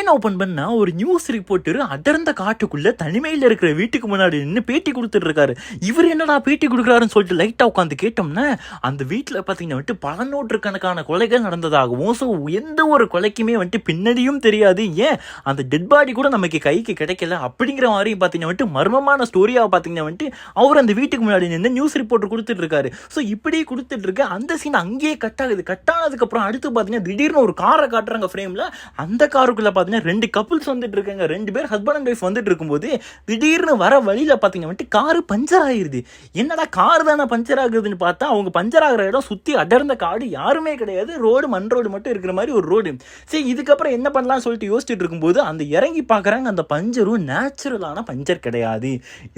Screen open பண்ணா ஒரு news reporter அடர்ந்த காட்டுக்குள்ள தனிமையில் இருக்கிற வீட்டுக்கு முன்னாடி நின்று பேட்டி கொடுத்துட்டு இருக்காரு. இவர் என்னடா பேட்டி கொடுக்குறாருன்னு சொல்லிட்டு லைட்டா உட்காந்து கேட்டோம்னா அந்த வீட்டில் பார்த்தீங்கன்னா வந்துட்டு பல நூற்றுக்கணக்கான கொலைகள் நடந்ததாகவும், ஸோ எந்த ஒரு கொலைக்குமே வந்துட்டு பின்னணியும் தெரியாது, ஏன் அந்த டெட் பாடி கூட நமக்கு கைக்கு கிடைக்கல அப்படிங்கிற மாதிரி பார்த்தீங்கன்னா வந்துட்டு மர்மமான ஸ்டோரியாக பார்த்தீங்கன்னா வந்துட்டு அவர் அந்த வீட்டுக்கு முன்னாடி நின்று நியூஸ் ரிப்போர்ட்டர் கொடுத்துட்டு இருக்காரு. ஸோ இப்படி கொடுத்துட்டு இருக்க அந்த சீன் அங்கேயே கட் ஆகுது. கட் ஆனதுக்கப்புறம் அடுத்து பார்த்தீங்கன்னா திடீர்னு ஒரு காரை காட்டுறாங்க ஃப்ரேமில். அந்த காருக்குள்ள பார்த்தீங்கன்னா 2 கப்புள்ஸ் வந்துட்டு இருக்காங்க. 2 பேர் ஹஸ்பண்ட் அண்ட் ஒய்ஃப் வந்துட்டு இருக்கும்போது திடீர்னு வர வழியில் பார்த்தீங்கன்னா காரு பஞ்சர் ஆகிருது. என்னடா கார் தானே பஞ்சர் ஆகுதுன்னு பார்த்தா அவங்க பஞ்சர் ஆகிற இடம் சுற்றி அடர்ந்த காடு, யாருமே கிடையாது, ரோடு மண் ரோடு மட்டும் இருக்கிற மாதிரி ஒரு ரோடு. சரி, இதுக்கப்புறம் என்ன பண்ணலாம்னு சொல்லிட்டு யோசிச்சுட்டு இருக்கும்போது அந்த இறங்கி பார்க்குறாங்க, அந்த பஞ்சரும் நேச்சுரலான பஞ்சர் கிடையாது,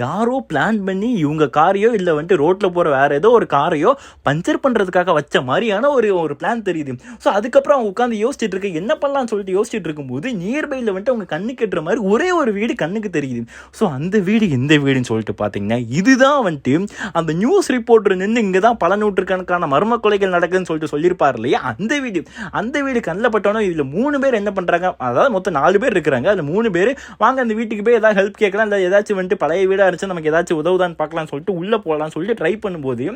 யாரோ பிளான் பண்ணி இவங்க காரையோ இல்லை வந்துட்டு ரோட்டில் போகிற வேற ஏதோ ஒரு காரையோ பஞ்சர் பண்ணுறதுக்காக வச்ச மாதிரியான ஒரு பிளான் தெரியுது. ஸோ அதுக்கப்புறம் அவங்க உட்காந்து யோசிச்சுட்டு இருக்க என்ன பண்ணலாம்னு சொல்லிட்டு யோசிச்சுட்டு இருக்கும்போது நியர்பையில் வந்துட்டு அவங்க கண்ணுக்கு எட்டுற மாதிரி ஒரே ஒரு வீடு கண்ணுக்கு தெரியுது. ஸோ அந்த வீடு எந்த வீடுன்னு சொல்லிட்டு பார்த்தீங்கன்னா இதுதான் வந்துட்டு அந்த நியூஸ் ரிப்போர்ட்டர் நின்று இங்கே தான் பல நூற்றுக்கணக்கான மர்ம கொலைகள் நடக்குதுன்னு சொல்லிட்டு சொல்லியிருப்பார் இல்லையா, அந்த வீடு கண்ணில் பட்டோன்னா இதில் 3 பேர் என்ன பண்ணுறாங்க, அதாவது மொத்தம் 4 பேர் இருக்கிறாங்க. அதில் 3 பேர் வாங்க அந்த வீட்டுக்கு போய் ஏதாவது ஹெல்ப் கேட்கலாம், இல்லை ஏதாச்சும் வந்துட்டு பழைய வீடாக இருந்துச்சு நமக்கு ஏதாச்சும் உதவுதான்னு பார்க்கலாம்னு சொல்லிட்டு உள்ளே போகலான்னு சொல்லிட்டு ட்ரை பண்ணும்போது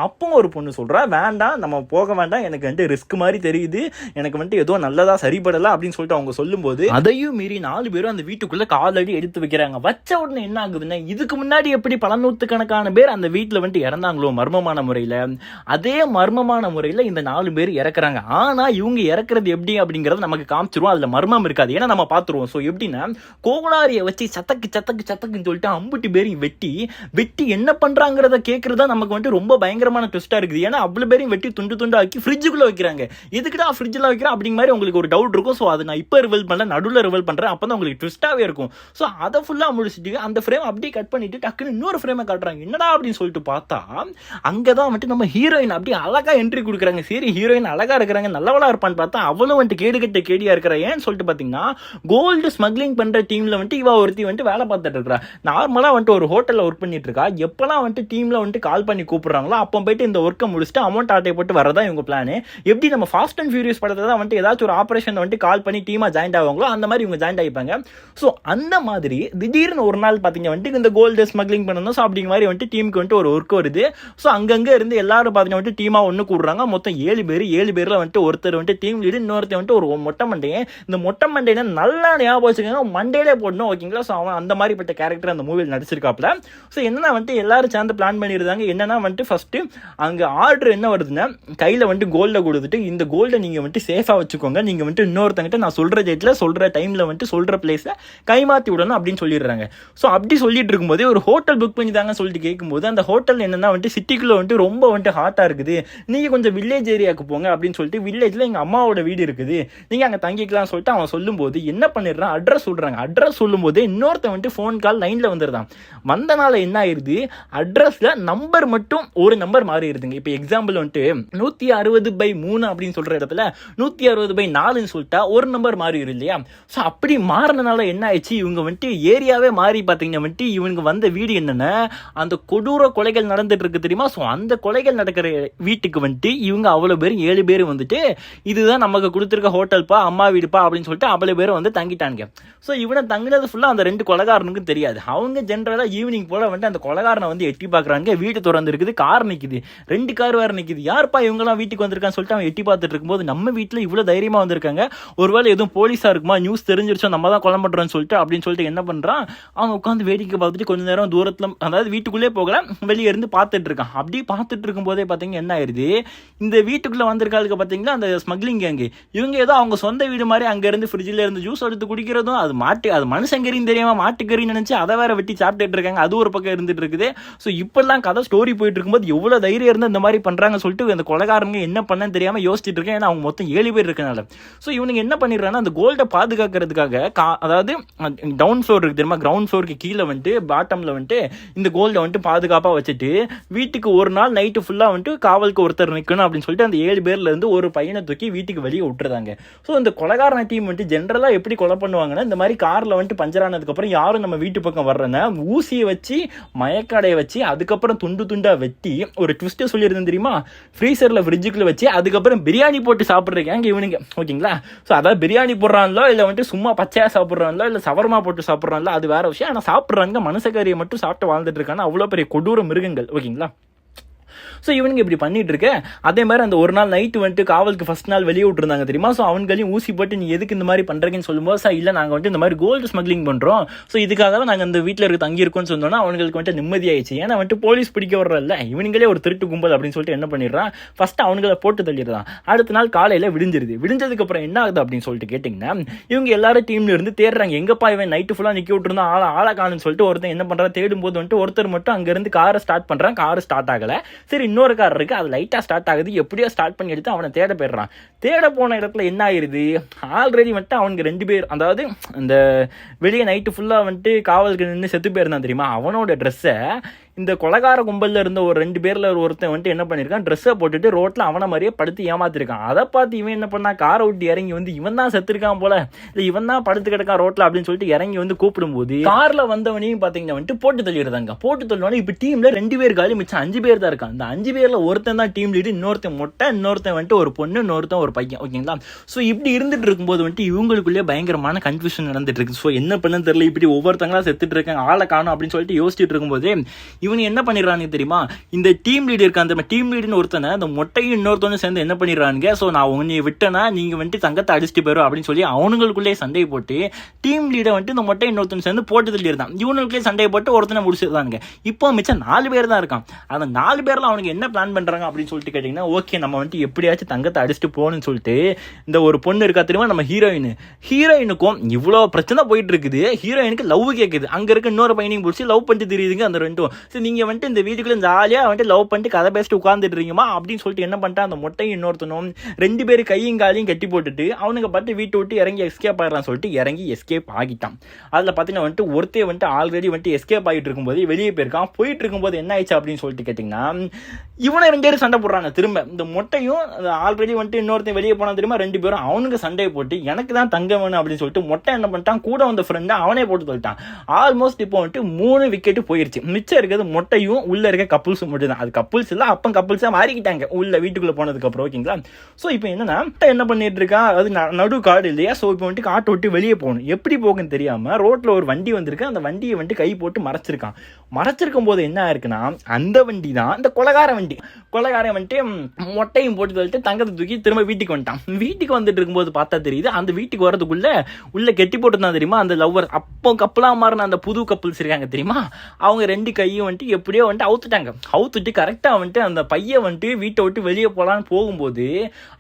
அப்போ ஒரு பொண்ணு சொல்கிறா, வேண்டாம் நம்ம போக வேண்டாம், எனக்கு வந்துட்டு ரிஸ்க் மாதிரி தெரியுது, எனக்கு வந்துட்டு ஏதோ நல்லதாக சரிபடலை அப்படின்னு சொல்லிட்டு அவங்க சொல்லும்போது அதையும் மீறி 4 பேரும் அந்த வீட்டுக்குள்ள காலடி எடுத்து வைக்கிறாங்க. வச்ச உடனே என்ன ஆகுதுன்னா, இதுக்கு முன்னாடி எப்படி பல நூற்றுக்கணக்கான பேர் அந்த வீட்டில் வந்துட்டு இறந்தாங்களோ மர்மமான முறையில், அதே மர்மமான முறையில் இந்த 4 பேர் இறக்குறாங்க. ஆனால் இவங்க இறக்குறது எப்படி அப்படிங்கிறது நமக்கு காமிச்சிருவோம், அதில் மர்மம் இருக்காது, ஏன்னா நம்ம பார்த்துருவோம். ஸோ எப்படின்னா கோகுலாரியை வச்சு சத்தக்குன்னு சொல்லிட்டு அம்புட்டி பேரையும் வெட்டி என்ன பண்ணுறாங்கிறத கேட்குறதா நமக்கு வந்துட்டு ரொம்ப பயங்கரமான ட்விஸ்டாக இருக்குது. ஏன்னா அவ்வளோ பேரையும் வெட்டி துண்டு ஆக்கி ஃப்ரிட்ஜுக்குள்ளே வைக்கிறாங்க. எதுக்குடா ஃப்ரிட்ஜில் வைக்கிறேன் அப்படிங்கிற மாதிரி உங்களுக்கு ஒரு டவுட் இருக்கும். ஸோ அதை நான் இப்போ ரிவீல் பண்ணல, நடுவில் ரிவீல் பண்ணுறேன், அப்போ தான் உங்களுக்கு ட்விஸ்டாகவே இருக்கும். ஸோ அதை ஃபுல்லாக முடிச்சுட்டு அந்த ஃப்ரேம் அப்படியே கட் பண்ணிட்டு டக்குன்னு இன்னொரு ஃப்ரேமை காட்டுறாங்க. என்னடா அப்படின்னு சொல்லிட்டு பார்த்தா அங்கே தான் வந்துட்டு நம்ம ஹீரோயின் அப்படியே அழகாக என்ட்ரி கொடுக்குறாங்க. சரி, ஹீரோயின் அழகாக இருக்கிறாங்க, நல்லவளா இருப்பான்னு பார்த்தா அவளும் வந்துட்டு கேடியாக இருக்கிற. ஏன்னு சொல்லிட்டு பார்த்தீங்கன்னா கோல்டு ஸ்மக்லிங் பண்ணுற டீமில் வந்துட்டு இவ ஒருத்தி வந்துட்டு வேலை பார்த்துட்டு இருக்கிறா. நார்மலாக வந்துட்டு ஒரு ஹோட்டலில் ஒர்க் பண்ணிட்டு இருக்கா. எப்போலாம் வந்துட்டு டீமில் வந்துட்டு கால் பண்ணி கூப்பிட்றாங்களோ அப்போ போயிட்டு இந்த ஒர்க்கை முடிச்சுட்டு அமௌண்ட் ஆட்டை போட்டு வரதான் இவங்க பிளான். எப்படி நம்ம ஃபாஸ்ட் அண்ட் ஃபியூரியஸ் படத்தில் தான் வந்துட்டு ஏதாச்சும் ஒரு ஆப்ரேஷன் வந்துட்டு கால் பண்ணி டீமாக ஜாயின் ஆவாங்களோ அந்த மாதிரி இவங்க ஜாயின் ஆகிப்பாங்க. ஸோ அந்த மாதிரி திடீர்னு ஒரு நாள் பார்த்தீங்க வந்துட்டு இந்த கோல்டு ஸ்மக்லிங் பண்ணணும். ஸோ அப்படிங்கிற மாதிரி வந்துட்டு டீமுக்கு வந்துட்டு ஒரு ஒர்க் வருது. ஸோ அங்கங்கே இருந்து எல்லாரும் பார்த்தீங்கன்னா வந்துட்டு டீமாக ஒன்று கூடுறாங்க. மொத்தம் 7 பேரில் வந்துட்டு ஒருத்தர் வந்துட்டு டீம் லீடு, இன்னொருத்தர் வந்துட்டு ஒரு மொட்டை மண்டையை. இந்த மொட்டை மண்டைனா நல்லா ஞாபகம் வச்சுக்கோங்க, மண்டையிலே போடணும், ஓகேங்களா. ஸோ அவன் அந்த மாதிரிப்பட்ட கேரக்டர் அந்த மூவியில் நடிச்சிருக்காப்புல. ஸோ என்னன்னா வந்துட்டு எல்லாரும் சேர்ந்து பிளான் பண்ணியிருந்தாங்க. என்னன்னா வந்துட்டு ஃபர்ஸ்ட்டு அங்கே ஆர்டர் என்ன வருதுன்னா, கையில் வந்துட்டு கோல்டை கொடுத்துட்டு இந்த கோல்டை நீங்கள் வந்துட்டு சேஃபாக வச்சுக்கோங்க, நீங்கள் வந்துட்டு இன்னொருத்தங்கிட்ட நான் சொல்கிற டேட்டில் சொல்கிற டைமில் வந்துட்டு சொல்கிற பிளேஸில் கைமாற்றி விடணும் அப்படின்னு சொல்லிடுறாங்க. ஸோ அப்படி சொல்லிட்டு இருக்கும்போதே ஒரு ஹோட்டல் புக் பண்ணி தாங்க சொல்லிட்டு கேட்கும்போது அந்த ஹோட்டல் என்னென்னா வந்துட்டு சிட்டிக்குள்ளே வந்துட்டு ரொம்ப வந்துட்டு ஹாட்டாக இருக்குது, நீங்கள் கொஞ்சம் வில்லேஜ் ஏரியாவுக்கு போங்க அப்படின்னு சொல்லிட்டு வில்லேஜில் எங்கள் அம்மாவோட வீடு இருக்குது, நீங்கள் அங்கே தங்கிக்கலாம்னு சொல்லிட்டு அவன் சொல்லும்போது என்ன பண்ணிடுறான், அட்ரஸ் சொல்கிறாங்க. அட்ரஸ் சொல்லும்போது இன்னொருத்தன் வந்துட்டு ஃபோன் கால் லைனில் வந்துடுதான். வந்தனால என்ன ஆயிடுது, அட்ரஸில் நம்பர் மட்டும் ஒரு நம்பர் மாறிடுதுங்க. இப்போ எக்ஸாம்பிள் வந்துட்டு 160/3 அப்படின்னு சொல்கிற இடத்துல 160/4ன்னு சொல்லிட்டா ஒரு நம்பர் மாறிடும் இல்லையா. ஸோ அப்படி மாறினால என்ன ஆயிடுச்சு, இவங்க வந்துட்டு ஏரியாவே மாறி பார்த்தீங்கன்னா வந்துட்டு இவங்க வந்த வீடு என்னென்னா அந்த கொடூர கொலைகள் நடந்துட்டு இருக்கு தெரியுமா. ஸோ அந்த கொலைகள் நடக்கிற வீட்டுக்கு வந்துட்டு இவங்க அவ்வளோ பேர் 7 பேர் வந்துட்டு இதுதான் நமக்கு கொடுத்துருக்க ஹோட்டல்ப்பா, அம்மா வீடுப்பா அப்படின்னு சொல்லிட்டு அவ்வளோ பேரும் வந்து தங்கிட்டாங்க. ஸோ இவனை தங்கினது ஃபுல்லாக அந்த 2 கொலைகாரனுக்கும் தெரியாது. அவங்க ஜென்ரலாக ஈவினிங் போல் வந்துட்டு அந்த கொலைகாரனை வந்து எட்டி பார்க்குறாங்க. வீடு திறந்து இருக்குது, கார் நிற்குது, 2 கார் வேறு நிற்குது. யார்ப்பா இவங்கெல்லாம் வீட்டுக்கு வந்திருக்கான்னு சொல்லிட்டு அவன் எட்டி பார்த்துட்டு இருக்கும்போது நம்ம வீட்டில் இவ்வளோ தைரியமாக வந்திருக்காங்க, ஒருவேளை எதுவும் போலீஸாக இருக்குமா, நியூஸ் தெரிஞ்சிருச்சோம், நம்ம தான் கொலை பண்ணுறோன்னு சொல்லிட்டு அப்படின்னு சொல்லிட்டு என்ன பண்ணுறான், அவன் உட்காந்து வேடிக்கை பார்த்துட்டு கொஞ்சம் நேரம் தூரத்தில், அதாவது வீட்டுக்குள்ளே போகல, வெளியே இருந்து பார்த்துட்டு இருக்கான். அப்படி பார்த்துட்டு இருக்கும்போதே பார்த்தீங்கன்னா என்ன ஆயிடுது, இந்த வீட்டுக்குள்ளே வந்திருக்காளுக்கு பார்த்தீங்கன்னா அந்த ஸ்மக்லிங் கேங்கு இவங்க ஏதோ அவங்க சொந்த வீடு மாதிரி அங்கேருந்து ஃப்ரிட்ஜில் இருந்து ஜூஸ் எடுத்து குடிக்கிறதும், அது மனுஷங்கரின்னு தெரியாமல் மாட்டுக்கறின்னு நினச்சி அதை வேற வெட்டி சாப்பிட்டுட்டு இருக்காங்க, அது ஒரு பக்கம் இருந்துட்டு இருக்குது. ஸோ இப்பெல்லாம் கதை ஸ்டோரி போயிட்டு இருக்கும்போது எவ்வளோ தைரியம் இருந்து இந்த மாதிரி பண்ணுறாங்க சொல்லிட்டு அந்த கொலைகாரங்க என்ன பண்ணன்னு தெரியாமல் யோசிச்சுட்டு இருக்கேன். ஏன்னா அவங்க மொத்தம் 7 பேர் இருக்கனால. ஸோ இவனுக்கு என்ன பண்ணிடுறாங்கன்னா அந்த கோல்டை பாதுகாக்கிறதுக்காக அதாவது டவுன் ஃப்ளோர் இருக்கு தெரியுமா, கிரவுண்ட் ஃப்ளோருக்கு கீழே வந்துட்டு பாட்டமில் வந்துட்டு இந்த கோல்டை வந்துட்டு பாதுகாப்பாக வச்சுட்டு வீட்டுக்கு ஒரு நாள் நைட்டு ஃபுல்லாக வந்துட்டு காவலுக்கு ஒருத்தர் நிற்கணும் அப்படின்னு சொல்லிட்டு அந்த 7 பேர்ல இருந்து ஒரு பையனை தூக்கி வீட்டுக்கு வெளியே விட்டுருந்தாங்க. ஸோ இந்த கொலைகாரன டீம் வந்துட்டு ஜென்ரலாக எப்படி கொலை பண்ணுவாங்கன்னா, இந்த மாதிரி காரில் வந்துட்டு பஞ்சர் ஆனதுக்கப்புறம் யாரும் நம்ம வீட்டு பக்கம் வர்றேன்னா ஊசியை வச்சு மயக்கடையை வச்சு அதுக்கப்புறம் துண்டாக வெட்டி ஒரு ட்விஸ்ட்டு சொல்லியிருந்தேன் தெரியுமா, ஃப்ரீசரில் ஃப்ரிட்ஜுக்குள்ளே வச்சு அதுக்கப்புறம் பிரியாணி போட்டு சாப்பிட்றீங்க இவனுங்க, ஓகேங்களா. ஸோ அதாவது பிரியாணி போடுறான்ல சாப்பிட்றாங்களோ இல்லை வந்துட்டு சும்மா பச்சையாக சாப்பிட்றாங்களோ இல்லை சவர்மா போட்டு சாப்பிட்றாங்களோ அது வேற விஷயம். ஆனால் சாப்பிட்றாங்க மனுஷக்கறியை மட்டும் சாப்பிட்டு வாழ்ந்துட்டு இருக்காங்க அவ்வளோ பெரிய கொடூர மிருகங்கள். ஓகேங்களா? ஸோ இவனுங்க இப்படி பண்ணிட்டு இருக்க. அதே மாதிரி அந்த ஒரு நாள் நைட்டு வந்துட்டு காவலுக்கு ஃபர்ஸ்ட் நாள் வெளியே விட்டுருந்தாங்க தெரியுமா. ஸோ அவங்களையும் ஊசி போட்டு நீ எதுக்கு இந்த மாதிரி பண்ணுறீங்கன்னு சொல்லும்போது சார் இல்லை நாங்கள் வந்துட்டு இந்த மாதிரி கோல்டு ஸ்மக்லிங் பண்ணுறோம், ஸோ இதுக்காக நாங்கள் அந்த வீட்டில் இருக்க தங்கியிருக்கோம்னு சொன்னோன்னா அவங்களுக்கு வந்துட்டு நிம்மதியாயிடுச்சு. ஏன்னா வந்துட்டு போலீஸ் பிடிக்க வர்றதில்ல, இவனுங்களே ஒரு திருட்டு கும்பல் அப்படின்னு சொல்லிட்டு என்ன பண்ணிடுறான், ஃபர்ஸ்ட் அவனுங்களை போட்டு தள்ளிடுறான். அடுத்த நாள் காலையில் விடிஞ்சிருது. விடிஞ்சதுக்கு அப்புறம் என்ன ஆகுது அப்படின்னு சொல்லிட்டு கேட்டிங்கன்னா இவங்க எல்லாரும் டீம்ல இருந்து தேடுறாங்க. எங்கப்பா இவன் நைட்டு ஃபுல்லாக நிற்க விட்டுருந்தா ஆளை காணுன்னு சொல்லிட்டு ஒருத்தன் என்ன பண்ணுறான், தேடும் போது வந்துட்டு ஒருத்தர் மட்டும் அங்கேருந்து காரை ஸ்டார்ட் பண்ணுறான். கார் ஸ்டார்ட் ஆகலை. சரி இன்னொரு கார் இருக்கு, அது லைட்டாக ஸ்டார்ட் ஆகுது. எப்படியோ ஸ்டார்ட் பண்ணி எடுத்து அவனை தேட போயிடுறான். தேட போன இடத்துல என்ன ஆயிருது, ஆல்ரெடி வந்துட்டு அவனுக்கு 2 பேர், அதாவது இந்த வெளியே நைட்டு ஃபுல்லாக வந்துட்டு காவலுக்கு நின்று செத்து போயிருந்தான் தெரியுமா, அவனோட ட்ரெஸ்ஸை இந்த கொலகார கும்பலில் இருந்த ஒரு 2 பேரில் ஒருத்தன் வந்துட்டு என்ன பண்ணியிருக்கான், ட்ரெஸ்ஸை போட்டுட்டு ரோட்டில் அவனை மாதிரியே படுத்து ஏமாத்திருக்கான். அதை பார்த்து இவன் என்ன பண்ணா, காரை விட்டு இறங்கி வந்து இவன் தான் செத்துருக்கான் போல, இல்லை இவன் தான் படுத்து கிடக்கான் ரோட்டில் அப்படின்னு சொல்லிட்டு இறங்கி வந்து கூப்பிடும்போது காரில் வந்தவனையும் பார்த்தீங்கன்னா வந்துட்டு போட்டு தள்ளிடுறாங்க. போட்டு தள்ளினோட இப்போ டீமில் 2 பேர் காலி, மிச்சம் 5 பேர் தான் இருக்கான். அந்த 5 பேரில் ஒருத்தன் தான் டீம் லீடு, இன்னொருத்தன் மொட்டை, இன்னொருத்தன் வந்துட்டு ஒரு பொண்ணு, இன்னொருத்தன் ஒரு பையன். ஓகேங்களா? ஸோ இப்படி இருந்துட்டு இருக்கும்போது வந்துட்டு இவங்களுக்குள்ளே பயங்கரமான கன்ஃபியூஷன் நடந்துட்டு இருக்கு. ஸோ என்ன பண்ணு தெரியல, இப்படி ஒவ்வொருத்தங்களா செத்துட்டு இருக்காங்க, ஆளை காணும் அப்படின்னு சொல்லிட்டு யோசிச்சுட்டு இருக்கும்போது இவன் என்ன பண்ணிடுறாங்க தெரியுமா, இந்த டீம் லீடு இருக்க அந்த டீம் லீடுன்னு ஒருத்தனை அந்த மொட்டையும் இன்னொருத்தவனும் சேர்ந்து என்ன பண்ணிடுறாங்க, ஸோ நான் உன்னை விட்டேன்னா நீங்க வந்துட்டு தங்கத்தை அடிச்சுட்டு போயிடும் அப்படின்னு சொல்லி அவனுங்களுக்குள்ளே சண்டையை போட்டு டீம் லீடை வந்துட்டு இந்த மொட்டை இன்னொருத்தன் சேர்ந்து போட்டு தள்ளிடுறான். இவனுக்குள்ளே சண்டையை போட்டு ஒருத்தனை முடிச்சிருந்தாங்க. இப்போ மிச்சம் 4 பேர் தான் இருக்கான். அந்த 4 பேர்ல அவனுக்கு என்ன பிளான் பண்றாங்க அப்படின்னு சொல்லிட்டு கேட்டீங்கன்னா, ஓகே நம்ம வந்துட்டு எப்படியாச்சும் தங்கத்தை அடிச்சுட்டு போகணும்னு சொல்லிட்டு இந்த ஒரு பொண்ணு இருக்கா தெரியுமா, நம்ம ஹீரோயினுக்கும் இவ்வளோ பிரச்சனை போயிட்டு இருக்குது. ஹீரோயினுக்கு லவ் கேட்குது. அங்க இருக்க இன்னொரு பையனையும் பிடிச்சி லவ் பண்ணிட்டு தெரியுதுங்க அந்த ரெண்டும். சரி நீங்க வந்துட்டு இந்த வீட்டுக்குள்ள ஜாலியா வந்துட்டு லவ் பண்ணிட்டு கதை பேசிட்டு உட்கார்ந்துட்டு இருக்கீமா அப்படின்னு சொல்லிட்டு என்ன பண்ணிட்டான், அந்த மொட்டையும் இன்னொருத்தனும் 2 பேரும் கையும் காலையும் கட்டி போட்டுட்டு அவனுக்கு பார்த்து வீட்டை விட்டு இறங்கி எஸ்கேப் ஆயிடறான்னு சொல்லிட்டு இறங்கி எஸ்கேப் ஆகிட்டான். அதில் பார்த்தீங்கன்னா வந்துட்டு ஒருத்தே வந்துட்டு ஆல்ரெடி வந்துட்டு எஸ்கேப் ஆகிட்டு இருக்கும்போது வெளியே போயிருக்கான். போயிட்டு இருக்கும்போது என்ன ஆயிடுச்சு அப்படின்னு சொல்லிட்டு கேட்டிங்கன்னா, இவனை 2 பேரும் சண்டை போடுறாங்க. திரும்ப இந்த மொட்டையும் ஆல்ரெடி வந்துட்டு இன்னொருத்தையும் வெளியே போனா தெரியுமா, 2 பேரும் அவனுக்கு சண்டையை போட்டு எனக்கு தான் தங்க வேணும் அப்படின்னு சொல்லிட்டு மொட்டை என்ன பண்ணிட்டான், கூட வந்த ஃப்ரெண்டை அவனே போட்டு சொல்லிட்டான். ஆல்மோஸ்ட் இப்போ வந்துட்டு 3 விக்கெட்டு போயிருச்சு. மிச்சம் இருக்கிறது மொட்டையும் உள்ள இருக்க கப்புள்ஸும் மட்டும் தான். அது கப்புள்ஸ் இல்லை, அப்போ கப்புள்ஸாக மாறிக்கிட்டாங்க உள்ள வீட்டுக்குள்ளே போனதுக்கு அப்புறம். ஓகேங்களா? ஸோ இப்போ என்னன்னா என்ன பண்ணிட்டு இருக்கா, அது நடு காடு இல்லையா, ஸோ இப்போ வந்துட்டு காட்டை விட்டு வெளியே போகணும். எப்படி போகுன்னு தெரியாம ரோட்ல ஒரு வண்டி வந்திருக்கு. அந்த வண்டியை வந்துட்டு கை போட்டு மறைச்சிருக்கான். மறைச்சிருக்கும் போது என்ன ஆயிருக்குன்னா, அந்த வண்டி தான் இந்த கொலகார வண்டி. கொலகாரம் வந்துட்டு மொட்டையும் போட்டு தள்ளிட்டு தங்கத்தை தூக்கி திரும்ப வீட்டுக்கு வந்துட்டான். வீட்டுக்கு வந்துட்டு இருக்கும்போது பார்த்தா தெரியுது, அந்த வீட்டுக்கு வரதுக்குள்ள உள்ள கெட்டி போட்டுதான் தெரியுமா அந்த லவ்வர். அப்போ கப்பலா மாறின அந்த புது கப்பல்ஸ் இருக்காங்க தெரியுமா, அவங்க 2 கையும் வந்துட்டு எப்படியோ வந்துட்டு அவுத்துட்டு கரெக்டா வந்துட்டு அந்த பையன் வந்துட்டு வீட்டை விட்டு வெளியே போலான்னு போகும்போது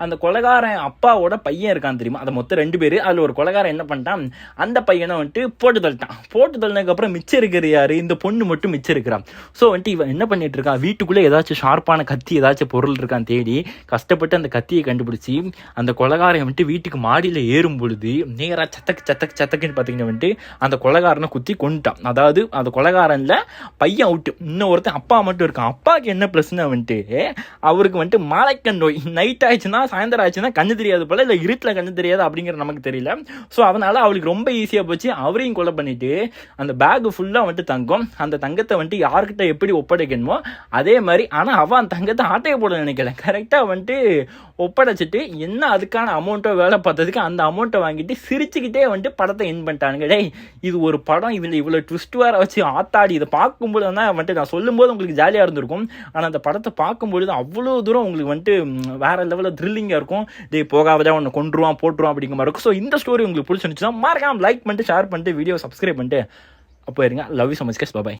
அந்த கொலகாரன் அப்பாவோட பையன் இருக்கான் தெரியுமா, அதை மொத்தம் 2 பேர். அதுல ஒரு கொலகாரன் என்ன பண்ணிட்டான், அந்த பையனை வந்துட்டு போட்டு தள்ளிட்டான். போட்டு தள்ளினதுக்கு அப்புறம் மிச்சம் இருக்கிற யாரு, இந்த பொண்ணு மட்டும் மிச்சம் இருக்கிறான். ஸோ வந்துட்டு இவன் என்ன பண்ணிட்டு இருக்கான், வீட்டுக்குள்ளே ஏதாச்சும் ஷார்ப்பான கத்தி ஏதாச்சும் பொருள் இருக்கான் தேடி கஷ்டப்பட்டு அந்த கத்தியை கண்டுபிடிச்சி அந்த கொலகாரன் வந்துட்டு வீட்டுக்கு மாடியில் ஏறும் பொழுது நேராக சத்தக்குன்னு பார்த்தீங்கன்னா வந்துட்டு அந்த கொலகாரனை குத்தி கொண்டுட்டான். அதாவது அந்த கொலகாரன்ல பையன் அவுட்டு, இன்னும் ஒருத்தன் அப்பா மட்டும் இருக்கான். அப்பாவுக்கு என்ன பிரச்சனை வந்துட்டு, அவருக்கு வந்துட்டு மாலைக்கண் நோய். நைட் ஆயிடுச்சுன்னா சாயந்தரம் ஆயிடுச்சுன்னா கண்ணு தெரியாது போல, இல்லை இருட்டில் கண்ணு தெரியாது அப்படிங்கிற நமக்கு தெரியல. ஸோ அதனால அவளுக்கு ரொம்ப ஈஸியாக போச்சு. அவரையும் கொலை பண்ணிட்டு அந்த பேக் ஃபுல்லாக வந்துட்டு தங்கம், அந்த தங்கத்தை வந்துட்டு யார்கிட்ட எப்படி ஒப்படைக்கணுமோ அதே மாதிரி. ஆனால் அவன் அந்த தங்கத்தை ஆட்டையை போட நினைக்கல, கரெக்டாக வந்துட்டு ஒப்படைச்சிட்டு என்ன அதுக்கான அமௌண்ட்டோ வேலை பார்த்ததுக்கு அந்த அமௌண்ட்டை வாங்கிட்டு சிரிச்சுக்கிட்டே வந்துட்டு படத்தை என் பண்ணிட்டானுங்க. டேய் இது ஒரு படம், இதில் இவ்வளோ ட்விஸ்ட் வேற வச்சு ஆத்தாடி, இதை பார்க்கும்போது தான் வந்துட்டு நான் சொல்லும்போது உங்களுக்கு ஜாலியாக இருந்திருக்கும். ஆனால் அந்த படத்தை பார்க்கும்பொழுது அவ்வளோ தூரம் உங்களுக்கு வந்துட்டு வேற லெவலில் த்ரில்லிங்காக இருக்கும். டே போகாவதா ஒன்று கொண்டுருவான் போட்டுருவான் அப்படிங்கிற மாதிரி இருக்கும். ஸோ இந்த ஸ்டோரி உங்களுக்கு பிடிச்சிருந்துச்சுன்னா மறக்காம லைக் பண்ணிட்டு ஷேர் பண்ணிட்டு வீடியோ சப்ஸ்கிரைப் பண்ணிட்டு அப்போ இருங்க. Love you so much guys, by.